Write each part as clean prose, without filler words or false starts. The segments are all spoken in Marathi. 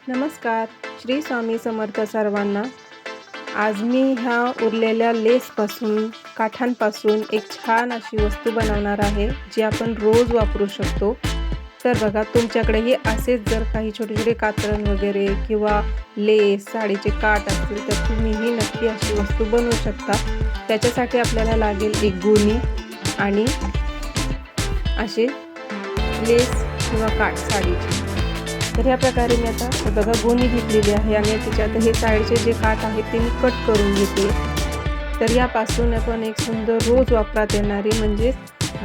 नमस्कार. श्री स्वामी समर्थ सर्वांना. आज मी ह्या उरलेल्या लेसपासून, काठांपासून एक छान अशी वस्तू बनवणार आहे, जी आपण रोज वापरू शकतो. तर बघा, तुमच्याकडेही असेच जर काही छोटे-छोटे कात्रण वगैरे किंवा लेस, साडीचे काठ असतील, तर तुम्हीही नक्की अशी वस्तू बनवू शकता. त्याच्यासाठी आपल्याला लागेल एक गोणी आणि असे लेस किंवा काठ साडीचे. तर ह्या प्रकारे मी आता बघा गोणी घेतलेली आहे आणि त्याच्यात हे साईडचे जे काठ आहेत ते मी कट करून घेते. तर यापासून आपण एक सुंदर रोज वापरात येणारी, म्हणजे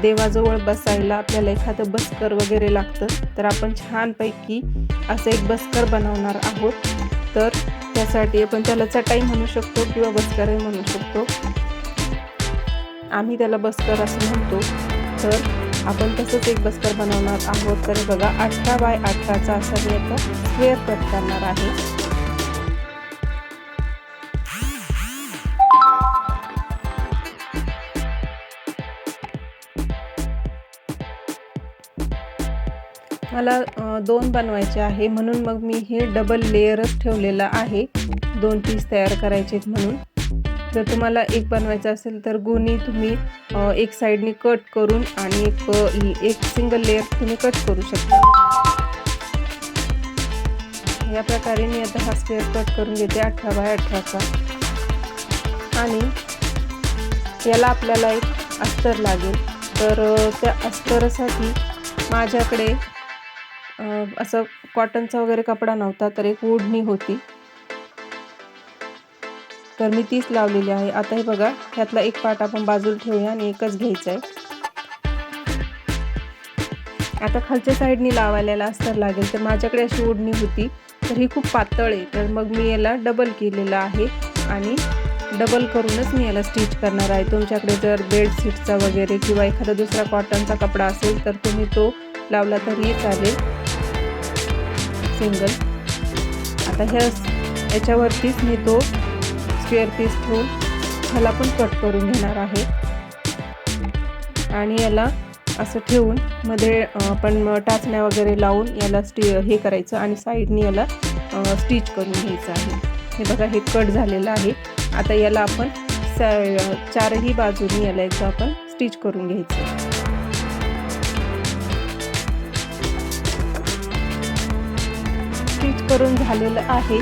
देवाजवळ बसायला आपल्याला एखादं बसकर वगैरे लागतं, तर आपण छानपैकी असं एक बसकर बनवणार आहोत. तर त्यासाठी आपण त्याला चटाई म्हणू शकतो किंवा बसकरही म्हणू शकतो. आम्ही त्याला बसकर असं म्हणतो. तर आपण तसंच एक बसकर बनवणार आहोत. तर बघा, 18 बाय 18चा असा मी आता स्क्वेअर कट करणार आहे. मला 2 बनवायचे आहे, म्हणून मग मी हे डबल लेअरच ठेवलेलं आहे. 2 पीस तयार करायचे आहेत म्हणून. जर तुम्हाला एक बनवायचं असेल तर गोणी तुम्ही एक साईडनी कट करून आणि एक सिंगल लेअर तुम्ही कट करू शकता. या प्रकारे मी आता हा स्क्वेअर कट करून घेते 18 बाय 18चा. आणि याला आपल्याला एक अस्तर लागेल. तर त्या अस्तरासाठी माझ्याकडे असं कॉटनचा वगैरे कपडा नव्हता, तर एक ओढणी होती, तर मी तीच लावलेली आहे. आता हे बघा, ह्यातला एक पार्ट आपण बाजूला ठेवूया आणि एकच घ्यायचा आहे. आता खालच्या साईडनी लावायला अस्तर लागेल. तर माझ्याकडे अशी ओढणी होती, तर ही खूप पातळ आहे, तर मग मी याला डबल केलेलं आहे आणि डबल करूनच मी याला स्टिच करणार आहे. तुमच्याकडे जर बेडशीटचा वगैरे किंवा एखादा दुसरा कॉटनचा कपडा असेल तर तुम्ही तो लावला तरीही चालेल, सिंगल. आता याच्यावरतीच मी तो स्क्वेअर पीस ठेवून ह्याला पण कट करून घेणार आहे. आणि याला असं ठेवून मध्ये आपण टाचण्या वगैरे लावून याला हे करायचं आणि साईडनी याला स्टिच करून घ्यायचं आहे. हे बघा, हे कट झालेलं आहे. आता याला आपण चारही बाजूनी याला एकदा आपण स्टिच करून घ्यायचं. स्टिच करून झालेलं आहे.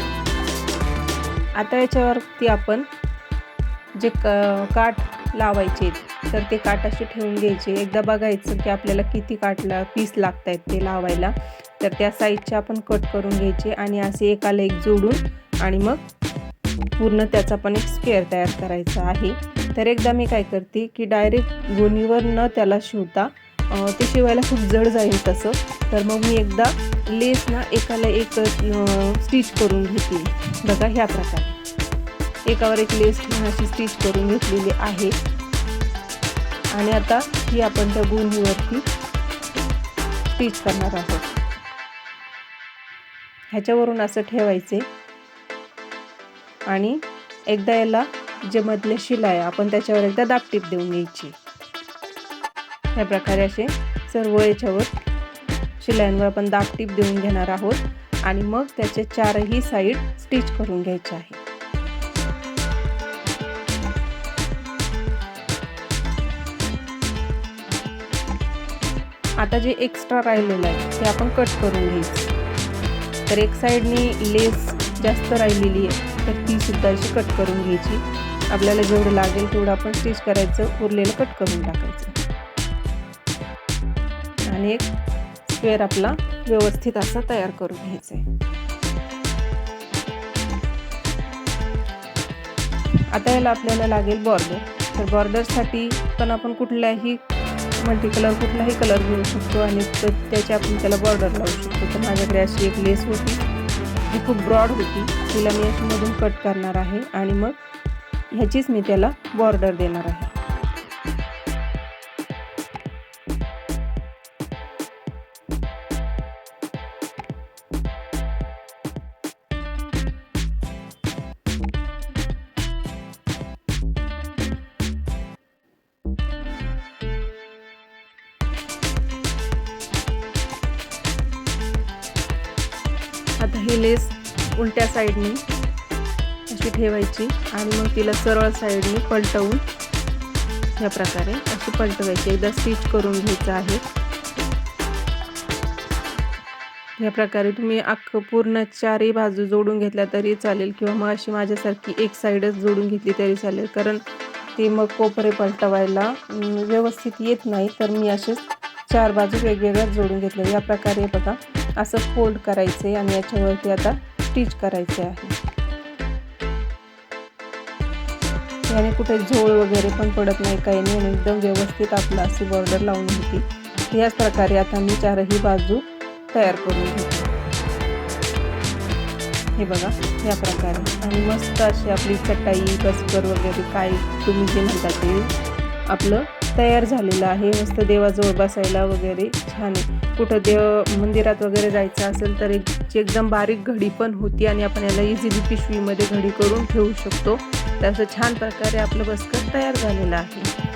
आता याच्यावरती आपण जे काठ लावायचे तर ते काठ असे ठेवून घ्यायचे. एकदा बघायचं की आपल्याला किती पीस लागत आहेत ते लावायला. तर त्या साईजचे आपण कट करून घ्यायचे आणि असे एकाला एक जोडून आणि मग पूर्ण त्याचा पण एक स्क्वेअर तयार करायचा आहे. तर एकदा मी काय करते की डायरेक्ट गोणीवर न त्याला शिवता, ते शिवायला खूप जड जाईल तसं, तर मग मी एकदा लेस ना एकाला एक स्टिच करून घेते. बघा, ह्या प्रकारे एकावर एक लेस ठेवून अशी स्टिच करून घेतलेली आहे. आणि आता ही आपण त्या गोणीवरती स्टिच करणार आहोत. ह्याच्यावरून असं ठेवायचे आणि एकदा याला जे मधले शिलाई आपण त्याच्यावर एकदा दाबटीप देऊन घ्यायची. ह्या प्रकारे असे सर्व याच्यावर शिलायांवर आपण दाबटीप देऊन घेणार आहोत आणि मग त्याचे चारही साईड स्टिच करून घ्यायचे आहे. आता जे एक्स्ट्रा राहिलेलं आहे ते आपण कट करून घ्यायचं. तर एक साईडनी लेस जास्त राहिलेली आहे, तर ती सुद्धा अशी कट करून घ्यायची. आपल्याला जेवढं लागेल तेवढं आपण स्टिच करायचं, उरलेलं कट करून टाकायचं आणि एक स्क्वेअर आपला व्यवस्थित असा तयार करून घ्यायचा आहे. आता याला आपल्याला लागेल बॉर्डर. तर बॉर्डरसाठी पण आपण कुठलाही कलर घेऊ शकतो आणि त्याची आपण त्याला बॉर्डर लावू शकतो. तर माझ्याकडे अशी एक लेस होती, जी खूप ब्रॉड होती, तिला मी अशी मधून कट करणार आहे आणि मग ह्याचीच मी त्याला बॉर्डर देणार आहे. आता ही लेस उलट्या साईडनी अशी ठेवायची आणि मग तिला सरळ साईडनी पलटवून या प्रकारे अशी पलटवायची. एकदा स्टिच करून घ्यायचं आहे. या प्रकारे तुम्ही अख्खं पूर्ण चारही बाजू जोडून घेतल्या तरी चालेल किंवा मग अशी माझ्यासारखी एक साईडच जोडून घेतली तरी चालेल, कारण ते मग कोपरे पलटवायला व्यवस्थित येत नाही. तर मी असेच 4 बाजू वेगवेगळ्या जोडून घेतल्या. या प्रकारे बघा असं फोल्ड करायचे आणि याच्यावरती आता स्टिच करायचे आहे. याने कुठे झोळ वगैरे पण पडत नाही, काही नाही, आणि एकदम व्यवस्थित आपलं अशी बॉर्डर लावून होती. याच प्रकारे आता मी 4ही बाजू तयार करून घेते. हे बघा या प्रकारे, आणि मस्त अशी आपली चटाई बस्कर वगैरे काय तुम्ही जे म्हणता ते आपलं तयार झालेलं आहे. मस्त देवाजवळ बसायला वगैरे छान आहे. कुठं देव मंदिरात वगैरे जायचं असेल तर एकदम बारीक घडी पण होती आणि आपण याला इझिली पिशवीमध्ये घडी करून ठेवू शकतो. तर असं छान प्रकारे आपलं बस्कर तयार झालेलं आहे.